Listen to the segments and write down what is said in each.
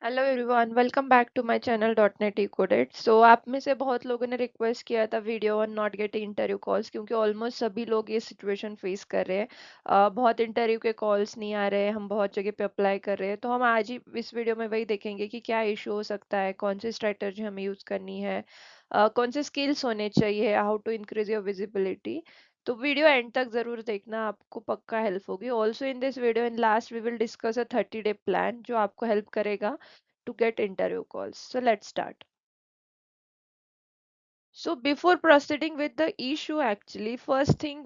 Hello everyone, welcome back to my channel dot net Decoded। So आप में से बहुत लोगों ने रिक्वेस्ट किया था video on not getting interview calls, क्योंकि ऑलमोस्ट सभी लोग ये सिचुएशन फेस कर रहे हैं। बहुत इंटरव्यू के कॉल्स नहीं आ रहे हैं, हम बहुत जगह पे अप्लाई कर रहे हैं। तो हम आज ही इस वीडियो में वही देखेंगे कि क्या इशू हो सकता है, कौन सी स्ट्रेटजी हमें यूज करनी है, कौन से स्किल्स होने चाहिए, how to increase your visibility. तो वीडियो एंड तक जरूर देखना, आपको पक्का हेल्प होगी। Also in this video in last we will discuss a 30-day plan जो आपको हेल्प करेगा to get interview calls. So let's start. So before proceeding with the issue, actually, first thing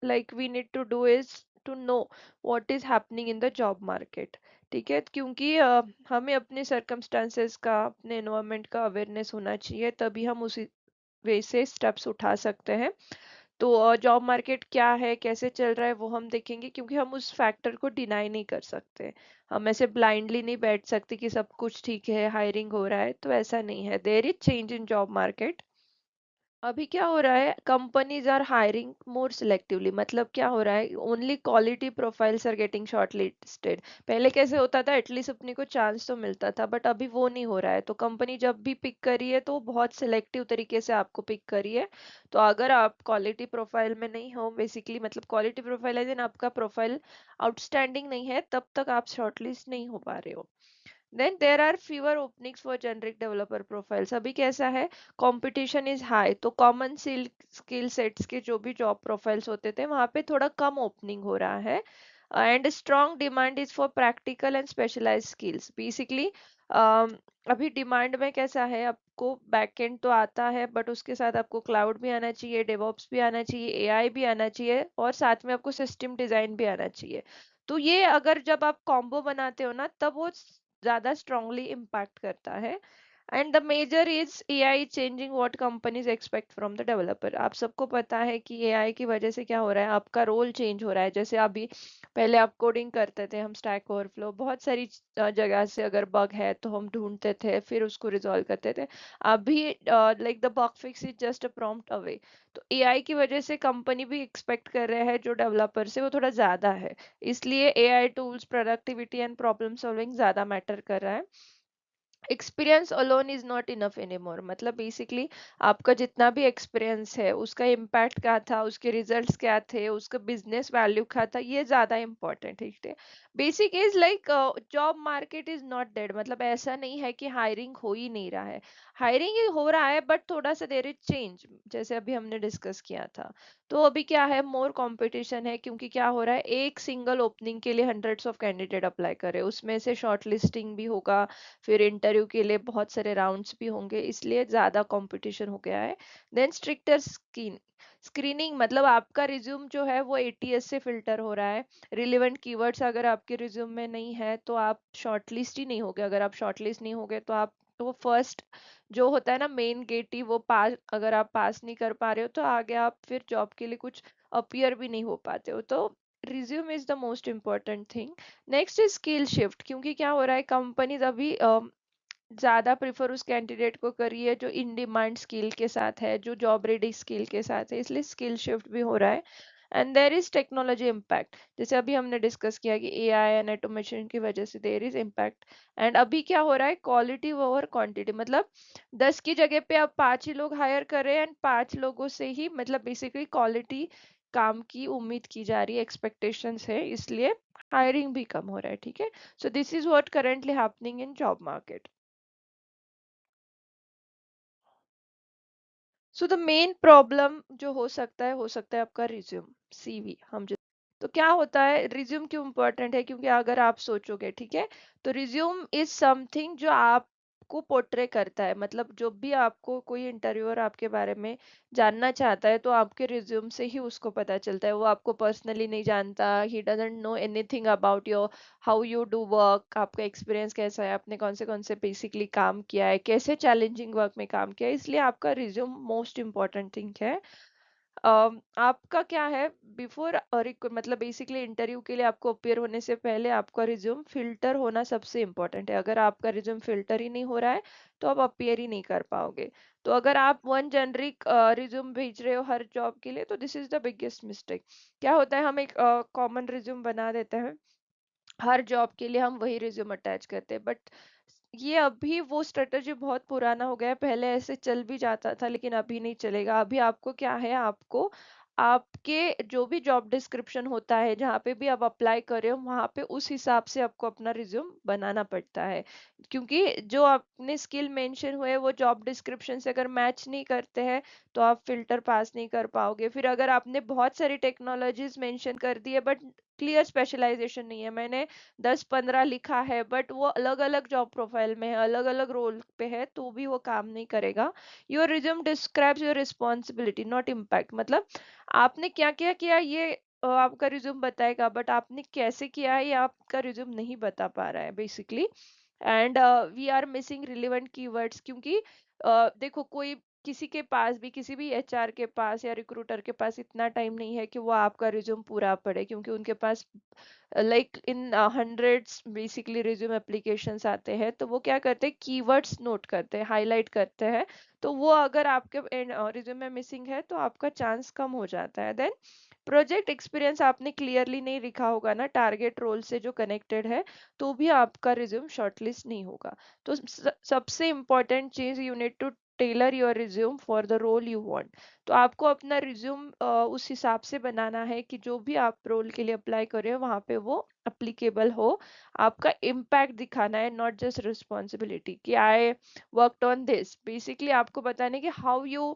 like we need to do is to know what is happening in the job market. ठीक है, क्योंकि हमें अपने circumstances का, अपने environment का awareness होना चाहिए, तभी हम उसी वे से स्टेप्स उठा सकते हैं। तो जॉब मार्केट क्या है, कैसे चल रहा है, वो हम देखेंगे, क्योंकि हम उस फैक्टर को डिनाई नहीं कर सकते। हम ऐसे ब्लाइंडली नहीं बैठ सकते कि सब कुछ ठीक है, हायरिंग हो रहा है, तो ऐसा नहीं है। There is change in job market. अभी क्या हो रहा है, companies are hiring more selectively. मतलब क्या हो रहा है, only quality profiles are getting shortlisted. पहले कैसे होता था, एटलीस्ट अपने को चांस तो मिलता था, बट अभी वो नहीं हो रहा है। तो कंपनी जब भी पिक करी है तो बहुत सिलेक्टिव तरीके से आपको पिक करी है। तो अगर आप क्वालिटी प्रोफाइल में नहीं हो, बेसिकली मतलब क्वालिटी प्रोफाइल है, देन आपका प्रोफाइल आउटस्टैंडिंग नहीं है, तब तक आप शॉर्टलिस्ट नहीं हो पा रहे हो। Then there are fewer openings for generic developer profiles. अभी कैसा है, कंपटीशन इज हाई, तो कॉमन स्किल सेट्स के जो भी जॉब प्रोफाइल्स होते थे वहां पे थोड़ा कम ओपनिंग हो रहा है। And strong demand is for practical and specialise skills. Basically अभी डिमांड में कैसा है, आपको बैकएंड तो आता है, बट उसके साथ आपको क्लाउड भी आना चाहिए, डेवऑप्स भी आना चाहिए, एआई भी आना चाहिए, और साथ में आपको सिस्टम डिजाइन भी आना चाहिए। तो ये अगर जब आप कॉम्बो बनाते हो ना, तब वो ज़्यादा स्ट्रांगली इम्पैक्ट करता है। And the major is AI changing what companies expect from the developer. आप सबको पता है कि एआई की वजह से क्या हो रहा है, आपका रोल चेंज हो रहा है। जैसे अभी पहले आप कोडिंग करते थे, हम स्टैक ओवरफ्लो, बहुत सारी जगह से अगर बग है तो हम ढूंढते थे, फिर उसको रिजॉल्व करते थे। अभी like the bug fix is just a prompt away. तो एआई की वजह से कंपनी भी एक्सपेक्ट कर रहे हैं जो डेवलपर से वो थोड़ा ज़्यादा है। इसलिए AI tools, productivity and problem solving ज़्यादा मैटर कर रहा है। Experience alone is not enough anymore. मतलब बेसिकली आपका जितना भी एक्सपीरियंस है, उसका इम्पैक्ट क्या था, उसके रिजल्ट्स क्या थे, उसका बिजनेस वैल्यू क्या था, ये ज्यादा इंपॉर्टेंट है। ठीक है, basic is like job market is not dead. मतलब ऐसा नहीं है कि हायरिंग हो ही नहीं रहा है, हायरिंग ही हो रहा है, बट थोड़ा सा देर इज चेंज, जैसे अभी हमने डिस्कस किया था। तो अभी क्या है, मोर कंपटीशन है, क्योंकि क्या हो रहा है, एक सिंगल ओपनिंग के लिए हंड्रेड्स ऑफ कैंडिडेट अप्लाई कर रहे हैं, उसमें से शॉर्ट लिस्टिंग भी होगा, फिर इंटरव्यू के लिए बहुत सारे राउंड्स भी होंगे, इसलिए ज्यादा कंपटीशन हो गया है। देन स्ट्रिक्टर स्क्रीनिंग, मतलब आपका रिज्यूम जो है वो एटीएस से फिल्टर हो रहा है। रिलेवेंट कीवर्ड्स अगर आपके रिज्यूम में नहीं है तो आप शॉर्टलिस्ट ही नहीं होगे। अगर आप शॉर्टलिस्ट नहीं होगे तो आप, तो फर्स्ट जो होता है ना मेन गेट ही, वो पास, अगर आप पास नहीं कर पा रहे हो तो आगे आप फिर जॉब के लिए कुछ अपीयर भी नहीं हो पाते हो। तो resume is the most important thing. Next is skill shift, क्योंकि क्या हो रहा है, कंपनीज अभी ज्यादा प्रिफर उस कैंडिडेट को करी है जो इन डिमांड स्किल के साथ है, जो जॉब रेडी स्किल के साथ है, इसलिए स्किल शिफ्ट भी हो रहा है। And there is technology impact, जैसे अभी हमने डिस्कस किया कि एआई एंड ऑटोमेशन की वजह से देर इज इम्पैक्ट। एंड अभी क्या हो रहा है, क्वालिटी ओवर क्वांटिटी। मतलब 10 की जगह पे अब 5 ही लोग हायर कर रहे हैं, एंड 5 लोगों से ही, मतलब बेसिकली क्वालिटी काम की उम्मीद की जा रही है, एक्सपेक्टेशंस है, इसलिए हायरिंग भी कम हो रहा है। ठीक है, so this is what currently happening in job market. So the main problem जो हो सकता है आपका रिज्यूम, सीवी। हम जो, तो क्या होता है, रिज्यूम क्यों इम्पोर्टेंट है, क्योंकि अगर आप सोचोगे, ठीक है, तो रिज्यूम इज समथिंग जो आपको पोर्ट्रे करता है। मतलब जो भी आपको कोई इंटरव्यूअर आपके बारे में जानना चाहता है, तो आपके रिज्यूम से ही उसको पता चलता है। वो आपको पर्सनली नहीं जानता, he doesn't know anything about your how you do work, आपका एक्सपीरियंस कैसा है, आपने कौन से बेसिकली काम किया है, कैसे चैलेंजिंग वर्क में काम किया है, इसलिए आपका रिज्यूम मोस्ट इम्पॉर्टेंट थिंग है। आपका क्या है, बिफोर मतलब बेसिकली इंटरव्यू के लिए आपको अपियर होने से पहले आपका रिज्यूम फिल्टर होना सबसे इम्पोर्टेंट है। अगर आपका रिज्यूम फिल्टर ही नहीं हो रहा है तो आप अपियर ही नहीं कर पाओगे। तो अगर आप वन जेनरिक रिज्यूम भेज रहे हो हर जॉब के लिए, तो this is the biggest mistake. क्या होता है, हम एक कॉमन रिज्यूम बना देते हैं, हर जॉब के लिए हम वही रिज्यूम अटैच करते हैं, बट ये अभी वो स्ट्रेटजी बहुत पुराना हो गया है, पहले ऐसे चल भी जाता था लेकिन अभी नहीं चलेगा। अभी आपको क्या है, आपको आपके जो भी जॉब डिस्क्रिप्शन होता है, जहाँ पे भी आप अप्लाई कर रहे हो, वहाँ पे उस हिसाब से आपको अपना रिज्यूम बनाना पड़ता है। क्योंकि जो आपने स्किल मेंशन हुए वो जॉब डिस्क्रिप्शन से अगर मैच नहीं करते हैं तो आप फिल्टर पास नहीं कर पाओगे। फिर अगर आपने बहुत सारी टेक्नोलॉजीज मेंशन कर दी है बट क्लियर स्पेशलाइजेशन नहीं है, मैंने 10-15 लिखा है बट वो अलग अलग जॉब प्रोफाइल में है, अलग अलग रोल पे है, तो भी वो काम नहीं करेगा। Your resume describes your responsibility not impact. मतलब आपने क्या क्या किया ये आपका रिज्यूम बताएगा, बट आपने कैसे किया है ये आपका रिज्यूम नहीं बता पा रहा है basically. And we are missing relevant keywords, क्योंकि देखो कोई किसी के पास भी, किसी भी एचआर के पास या रिक्रूटर के पास इतना टाइम नहीं है कि वो आपका रिज्यूम पूरा पढ़े, क्योंकि उनके पास like in hundreds basically resume applications आते हैं। तो वो क्या करते हैं, कीवर्ड्स नोट करते हैं, हाईलाइट करते हैं। तो वो अगर आपके रिज्यूम में मिसिंग है तो आपका चांस कम हो जाता है। देन प्रोजेक्ट एक्सपीरियंस आपने क्लियरली नहीं लिखा होगा ना, टारगेट रोल से जो कनेक्टेड है, तो भी आपका रिज्यूम शॉर्टलिस्ट नहीं होगा। तो सबसे इंपॉर्टेंट चीज, you need to tailor your resume for the role you want. तो आपको अपना रिज्यूम उस हिसाब से बनाना है कि जो भी आप रोल के लिए अप्लाई कर रहे हो वहां पे वो अप्लीकेबल हो। आपका इम्पैक्ट दिखाना है, नॉट जस्ट रिस्पॉन्सिबिलिटी कि I worked on this. Basically आपको बताने कि how you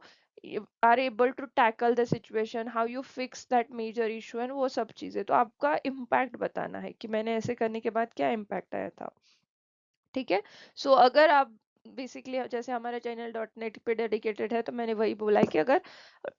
are able to tackle the situation, how you fix that major issue, and वो सब चीजें। तो आपका इम्पैक्ट बताना है कि मैंने ऐसे करने के बाद क्या इम्पैक्ट आया था। ठीक है। सो अगर आप बेसिकली, जैसे हमारा चैनल डॉट नेट पे डेडिकेटेड है, तो मैंने वही बोला है कि अगर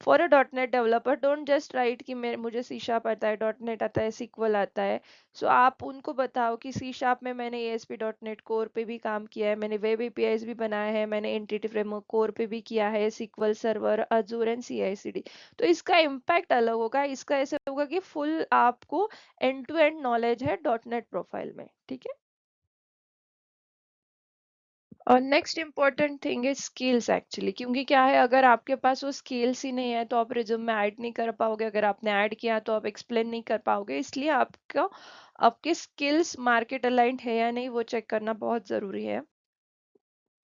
for a dot net developer don't just right कि मैं मुझे सी शार्प आता है, डॉट नेट आता है, सिक्वल आता है। सो आप उनको बताओ कि सी शार्प में मैंने एएसपी डॉट नेट कोर पे भी काम किया है, मैंने वेब एपीआईज भी बनाया है, मैंने एंटिटी फ्रेमवर्क कोर पे भी किया है, SQL server, Azure and CICD. तो इसका इम्पैक्ट अलग होगा, इसका ऐसे होगा कि फुल आपको एंड टू एंड नॉलेज है डॉट नेट प्रोफाइल में। ठीक है। और नेक्स्ट इम्पॉर्टेंट थिंग है स्किल्स एक्चुअली, क्योंकि क्या है, अगर आपके पास वो स्किल्स ही नहीं है तो आप रिज्यूम में ऐड नहीं कर पाओगे, अगर आपने ऐड किया तो आप एक्सप्लेन नहीं कर पाओगे। इसलिए आपको आपके स्किल्स मार्केट अलाइंड है या नहीं वो चेक करना बहुत जरूरी है।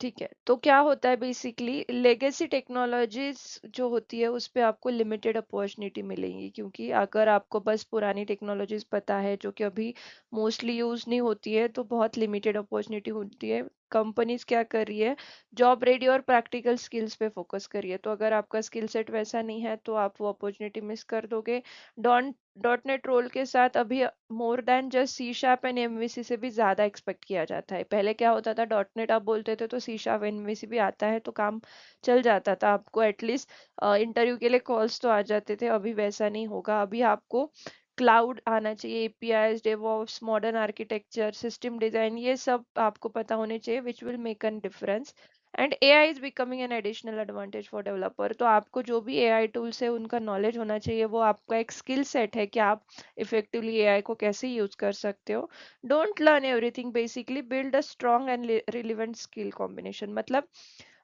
ठीक है। तो क्या होता है बेसिकली, लेगेसी टेक्नोलॉजीज जो होती है उस पे आपको लिमिटेड अपॉर्चुनिटी मिलेंगी, क्योंकि अगर आपको बस पुरानी टेक्नोलॉजीज पता है जो कि अभी मोस्टली यूज नहीं होती है, तो बहुत लिमिटेड अपॉर्चुनिटी होती है। कंपनीज क्या कर रही है, जॉब रेडी और प्रैक्टिकल स्किल्स पे फोकस करिए। तो अगर आपका स्किल सेट वैसा नहीं है तो आप वो अपॉर्चुनिटी मिस कर दोगे। डॉन डॉट नेट रोल के साथ अभी more than just C sharp and MVC से भी ज्यादा एक्सपेक्ट किया जाता है। पहले क्या होता था, डॉट नेट आप बोलते थे तो सी शार्प एमवीसी भी आता है तो काम चल जाता था, आपको एटलीस्ट इंटरव्यू के लिए कॉल्स तो आ जाते थे। अभी वैसा नहीं होगा, अभी आपको क्लाउड आना चाहिए, APIs, DevOps, modern architecture, system design, ये सब आपको पता होने चाहिए, which will make an difference. And AI is becoming an additional advantage for developer. तो आपको जो भी एआई टूल्स है उनका नॉलेज होना चाहिए, वो आपका एक स्किल सेट है कि आप इफेक्टिवली एआई को कैसे यूज कर सकते हो। Don't learn everything, basically build a strong and relevant skill combination. मतलब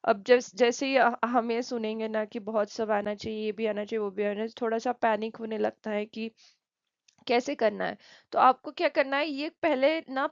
अब जैसे ही हम ये सुनेंगे ना कि बहुत सब आना चाहिए, ये भी आना चाहिए, वो भी आना चाहिए, थोड़ा सा पैनिक होने लगता है कि कैसे करना है। तो आपको क्या करना है, ये पहले ना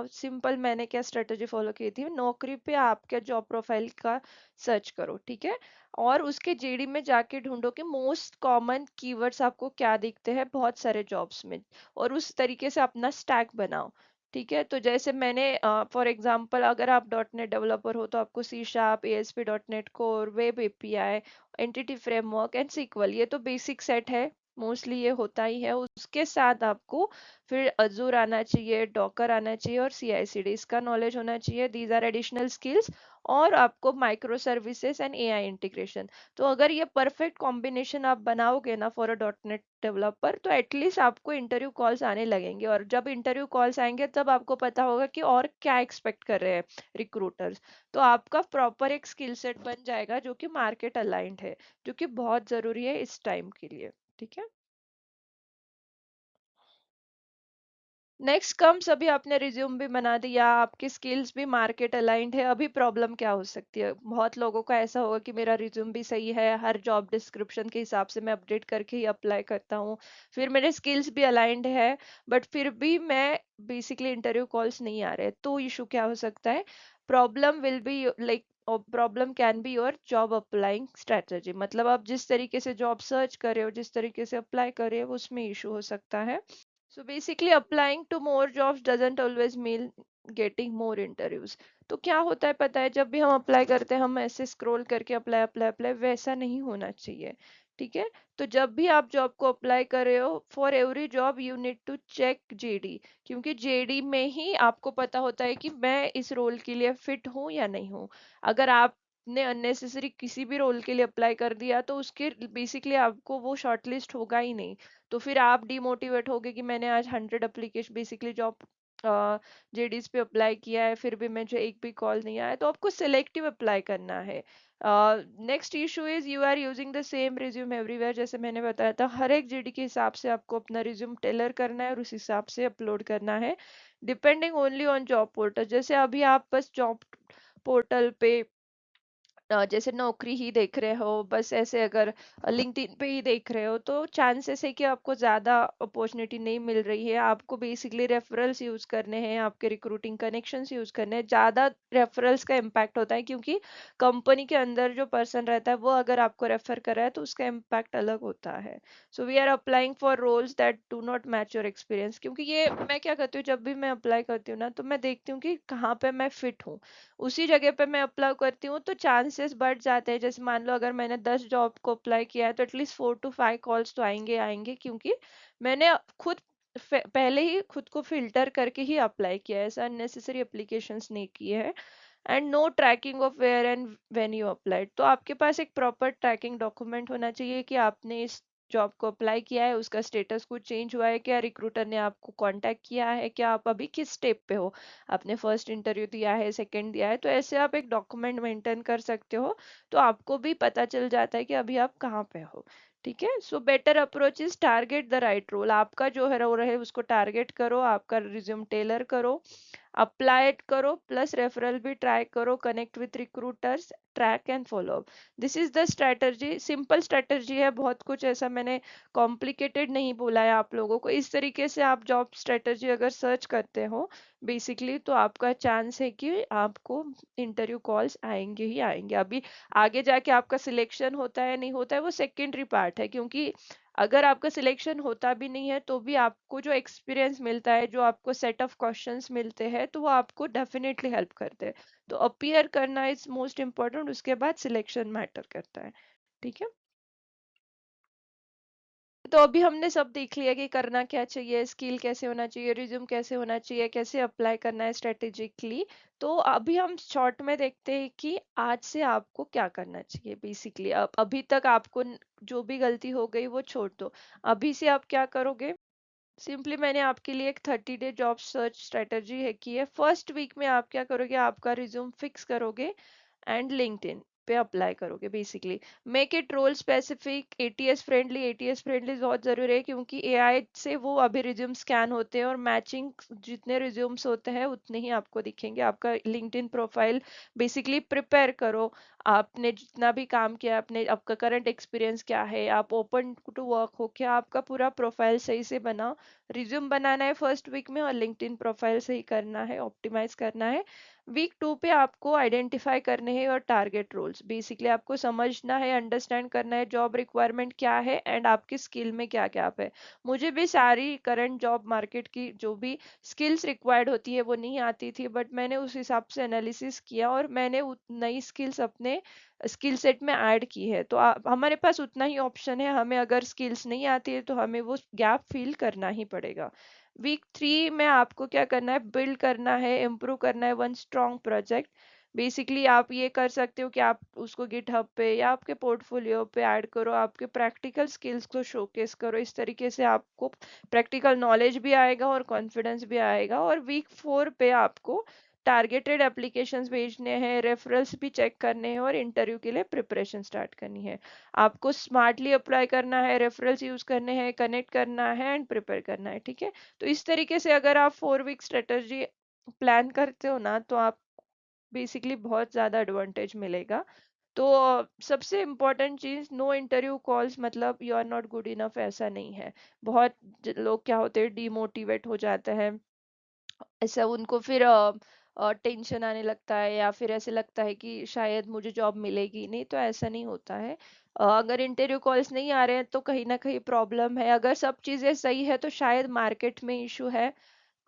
सिंपल मैंने क्या स्ट्रेटेजी फॉलो की थी, नौकरी पे आपके जॉब प्रोफाइल का सर्च करो। ठीक है। और उसके जेडी में जाके ढूंढो कि मोस्ट कॉमन कीवर्ड्स आपको क्या दिखते हैं बहुत सारे जॉब्स में, और उस तरीके से अपना स्टैक बनाओ। ठीक है। तो जैसे मैंने फॉर एग्जांपल, अगर आप डॉट नेट डेवलपर हो तो आपको C sharp, ASP dot net core, web API, entity framework and SQL, ये तो बेसिक सेट है, मोस्टली ये होता ही है। उसके साथ आपको फिर अजूर आना चाहिए, डॉकर आना चाहिए और सीआईसीडी, इसका नॉलेज होना चाहिए। These are additional skills. और आपको micro services and AI integration. तो अगर ये परफेक्ट कॉम्बिनेशन आप बनाओगे ना for a dot net developer, तो एटलीस्ट आपको इंटरव्यू कॉल्स आने लगेंगे, और जब इंटरव्यू कॉल्स आएंगे तब आपको पता होगा कि और क्या एक्सपेक्ट कर रहे हैं रिक्रूटर्स। तो आपका प्रॉपर एक स्किल सेट बन जाएगा जो कि मार्केट अलाइंड है, जो कि बहुत जरूरी है इस टाइम के लिए। ठीक है। नेक्स्ट कम्स, अभी आपने रिज्यूम भी बना दिया, आपकी स्किल्स भी मार्केट अलाइंड है, अभी प्रॉब्लम क्या हो सकती है? बहुत लोगों का ऐसा होगा कि मेरा रिज्यूम भी सही है, हर जॉब डिस्क्रिप्शन के हिसाब से मैं अपडेट करके ही अप्लाई करता हूँ, फिर मेरे स्किल्स भी अलाइंड है, बट फिर भी मैं बेसिकली इंटरव्यू कॉल्स नहीं आ रहे, तो इशू क्या हो सकता है? Problem will be like, problem can be your job applying strategy, मतलब आप जिस तरीके से जॉब सर्च कर रहे हो, जिस तरीके से अप्लाई कर रहे हो, उसमें इशू हो सकता है। So basically applying to more jobs doesn't always mean getting more interviews. तो क्या होता है पता है, जब भी हम अप्लाई करते हैं हम ऐसे स्क्रॉल करके अप्लाई अप्लाई अप्लाई, वैसा नहीं होना चाहिए। ठीक है? तो जब भी आप जॉब को अप्लाई कर रहे हो, for every job you need to check JD, क्योंकि जेडी में ही आपको पता होता है कि मैं इस रोल के लिए फिट हूँ या नहीं हूँ। अगर आपने अननेसेसरी किसी भी रोल के लिए अप्लाई कर दिया तो उसके बेसिकली आपको वो शॉर्टलिस्ट होगा ही नहीं। तो फिर आप डिमोटिवेट होगे कि मैंने आज 100 एप्लीकेशन बेसिकली जॉब जेडीज पे अप्लाई किया है, फिर भी मुझे एक भी कॉल नहीं आया, तो आपको सिलेक्टिव अप्लाई करना है। Next issue is you are using the same resume everywhere, जैसे मैंने बताया था हर एक जेडी के हिसाब से आपको अपना रिज्यूम टेलर करना है और उस हिसाब से अपलोड करना है, depending only on job portal. जैसे अभी आप बस जॉब पोर्टल पे जैसे नौकरी ही देख रहे हो, बस ऐसे अगर लिंक्डइन पे ही देख रहे हो, तो चांसेस है कि आपको ज़्यादा अपॉर्चुनिटी नहीं मिल रही है। आपको बेसिकली रेफरल्स यूज़ करने हैं, आपके रिक्रूटिंग कनेक्शंस यूज़ करने हैं। ज़्यादा रेफरल्स का इम्पैक्ट होता है, क्योंकि कंपनी के अंदर जो पर्सन रहता है वो अगर आपको रेफर कर रहा है तो उसका इम्पैक्ट अलग होता है। So we are applying for roles that do not match your experience, क्योंकि ये मैं क्या करती हूँ, जब भी मैं अप्लाई करती हूँ ना, तो मैं देखती हूँ कि कहाँ पे मैं फिट हूँ, उसी जगह पे मैं अप्लाई करती हूँ, तो चांसेस बढ़ जाते हैं। जैसे मान लो अगर मैंने 10 जॉब को अप्लाई किया है तो एटलीस्ट 4 to 5 कॉल्स तो आएंगे आएंगे, क्योंकि मैंने खुद पहले ही खुद को फिल्टर करके ही अप्लाई किया है, ऐसा अननेसेसरी एप्लीकेशंस नहीं किए हैं। And no tracking of where and when you applied, तो आपके पास एक प्रॉपर ट्रैकिंग डॉक्यूमेंट होना चाहिए कि आपने इस जॉब को अप्लाई किया है, उसका स्टेटस कुछ चेंज हुआ है क्या, रिक्रूटर ने आपको कांटेक्ट किया है क्या, आप अभी किस स्टेप पे हो, आपने फर्स्ट इंटरव्यू दिया है, सेकंड दिया है, तो ऐसे आप एक डॉक्यूमेंट मेंटेन कर सकते हो, तो आपको भी पता चल जाता है कि अभी आप कहाँ पे हो। ठीक है? So better approach is target the right role, आपका जो है रोल है उसको टारगेट करो, आपका रिज्यूम टेलर करो, अप्लाई इट करो, प्लस रेफरल भी ट्राई करो, connect with recruiters, track and follow up. This is the strategy, simple strategy है, बहुत कुछ ऐसा मैंने कॉम्प्लिकेटेड नहीं बोला है आप लोगों को। इस तरीके से आप जॉब स्ट्रेटजी अगर सर्च करते हो बेसिकली, तो आपका चांस है कि आपको इंटरव्यू कॉल्स आएंगे ही आएंगे। अभी आगे जाके आपका सिलेक्शन होता है नहीं होता है वो सेकेंडरी पार्ट है, क्योंकि अगर आपका सिलेक्शन होता भी नहीं है तो भी आपको जो एक्सपीरियंस मिलता है, जो आपको सेट ऑफ क्वेश्चंस मिलते हैं, तो वो आपको डेफिनेटली हेल्प करते हैं। तो अपीयर करना इज मोस्ट इम्पोर्टेंट, उसके बाद सिलेक्शन मैटर करता है। ठीक है? तो अभी हमने सब देख लिया कि करना क्या चाहिए, स्किल कैसे होना चाहिए, रिज्यूम कैसे होना चाहिए, कैसे अप्लाई करना है स्ट्रेटेजिकली। तो अभी हम शॉर्ट में देखते हैं कि आज से आपको क्या करना चाहिए बेसिकली। अब अभी तक आपको जो भी गलती हो गई वो छोड़ दो, अभी से आप क्या करोगे? सिंपली मैंने आपके लिए एक 30 डे जॉब सर्च स्ट्रेटजी है की है। फर्स्ट वीक में आप क्या करोगे, आपका रिज्यूम फिक्स करोगे एंड लिंक्डइन पे अप्लाई करोगे। Basically make it role specific, ATS friendly, ATS friendly बहुत जरूरी है, क्योंकि एआई से वो अभी रिज्यूम स्कैन होते हैं और मैचिंग जितने रिज्यूम्स होते हैं उतने ही आपको दिखेंगे। आपका लिंक्डइन प्रोफाइल बेसिकली प्रिपेयर करो, आपने जितना भी काम किया, आपने आपका करंट एक्सपीरियंस क्या है, आप ओपन टू वर्क हो क्या, आपका पूरा प्रोफाइल सही से बनाओ। रिज्यूम बनाना है फर्स्ट वीक में और लिंक्डइन प्रोफाइल सही करना है, ऑप्टिमाइज करना है। वीक 2 पे आपको आइडेंटिफाई करने हैं और टारगेट रोल्स, बेसिकली आपको समझना है, अंडरस्टैंड करना है जॉब रिक्वायरमेंट क्या है एंड आपकी स्किल में क्या गैप है। मुझे भी सारी करंट जॉब मार्केट की जो भी स्किल्स रिक्वायर्ड होती है वो नहीं आती थी, बट मैंने उस हिसाब से एनालिसिस किया और मैंने नई स्किल्स अपने स्किल सेट में ऐड की है। तो हमारे पास उतना ही ऑप्शन है, हमें अगर स्किल्स नहीं आती है तो हमें वो गैप फिल करना ही पड़ेगा। वीक 3 में आपको क्या करना है, बिल्ड करना है, इम्प्रूव करना है वन स्ट्रॉन्ग प्रोजेक्ट। बेसिकली आप ये कर सकते हो कि आप उसको गिटहब पे या आपके पोर्टफोलियो पे ऐड करो, आपके प्रैक्टिकल स्किल्स को शोकेस करो, इस तरीके से आपको प्रैक्टिकल नॉलेज भी आएगा और कॉन्फिडेंस भी आएगा। और वीक 4 पे आपको टारगेटेड एप्लीकेशंस भेजने हैं, रेफरल्स भी चेक करने हैं और इंटरव्यू के लिए प्रिपरेशन स्टार्ट करनी है। आपको स्मार्टली अप्लाई करना है, रेफरल्स यूज करने हैं, कनेक्ट करना है एंड प्रिपेयर करना है, ठीक है। तो इस तरीके से अगर आप 4 वीक स्ट्रेटजी प्लान करते हो ना, तो आप बेसिकली बहुत ज़्यादा एडवांटेज मिलेगा। तो सबसे इम्पोर्टेंट चीज़, नो इंटरव्यू कॉल्स मतलब you are not good enough ऐसा नहीं है। बहुत लोग क्या होते हैं, डिमोटिवेट हो जाते हैं, ऐसा उनको फिर टेंशन आने लगता है या फिर ऐसे लगता है कि शायद मुझे जॉब मिलेगी नहीं। तो ऐसा नहीं होता है। अगर इंटरव्यू कॉल्स नहीं आ रहे हैं तो कहीं ना कहीं प्रॉब्लम है। अगर सब चीज़ें सही है तो शायद मार्केट में इशू है,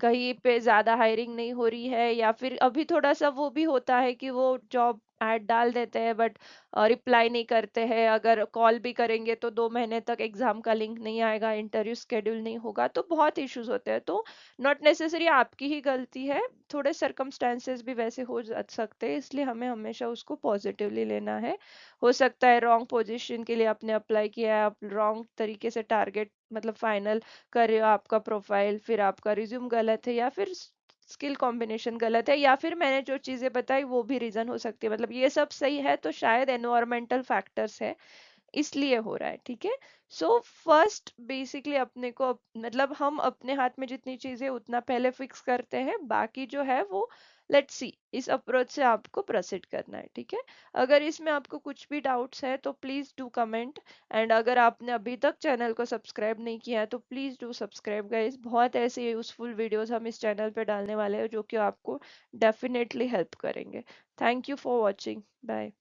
कहीं पे ज्यादा हायरिंग नहीं हो रही है, या फिर अभी थोड़ा सा वो भी होता है कि वो जॉब ऐड डाल देते हैं बट रिप्लाई नहीं करते हैं। अगर कॉल भी करेंगे तो 2 महीने तक एग्जाम का लिंक नहीं आएगा, इंटरव्यू शेड्यूल नहीं होगा, तो बहुत इश्यूज होते हैं। तो नॉट नेसेसरी आपकी ही गलती है, थोड़े सरकमस्टेंसेस भी वैसे हो सकते हैं, इसलिए हमें हमेशा उसको पॉजिटिवली लेना है। हो सकता है रॉन्ग पोजीशन के लिए आपने अप्लाई किया है, आप रॉन्ग तरीके से टारगेट मतलब फाइनल कर रहे हो आपका प्रोफाइल, फिर आपका रिज्यूम गलत है, या फिर स्किल कॉम्बिनेशन गलत है, या फिर मैंने जो चीजें बताई वो भी रीजन हो सकती है। मतलब ये सब सही है तो शायद एनवायरमेंटल फैक्टर्स है, इसलिए हो रहा है, ठीक है। सो फर्स्ट बेसिकली अपने को मतलब हम अपने हाथ में जितनी चीजें उतना पहले फिक्स करते हैं, बाकी जो है वो लेट्स सी, इस अप्रोच से आपको प्रोसीड करना है, ठीक है। अगर इसमें आपको कुछ भी डाउट्स है तो प्लीज डू कमेंट। एंड अगर आपने अभी तक चैनल को सब्सक्राइब नहीं किया है तो प्लीज डू सब्सक्राइब गाइस, बहुत ऐसे यूजफुल वीडियोस हम इस चैनल पे डालने वाले हैं जो कि आपको डेफिनेटली हेल्प करेंगे। Thank you for watching, bye.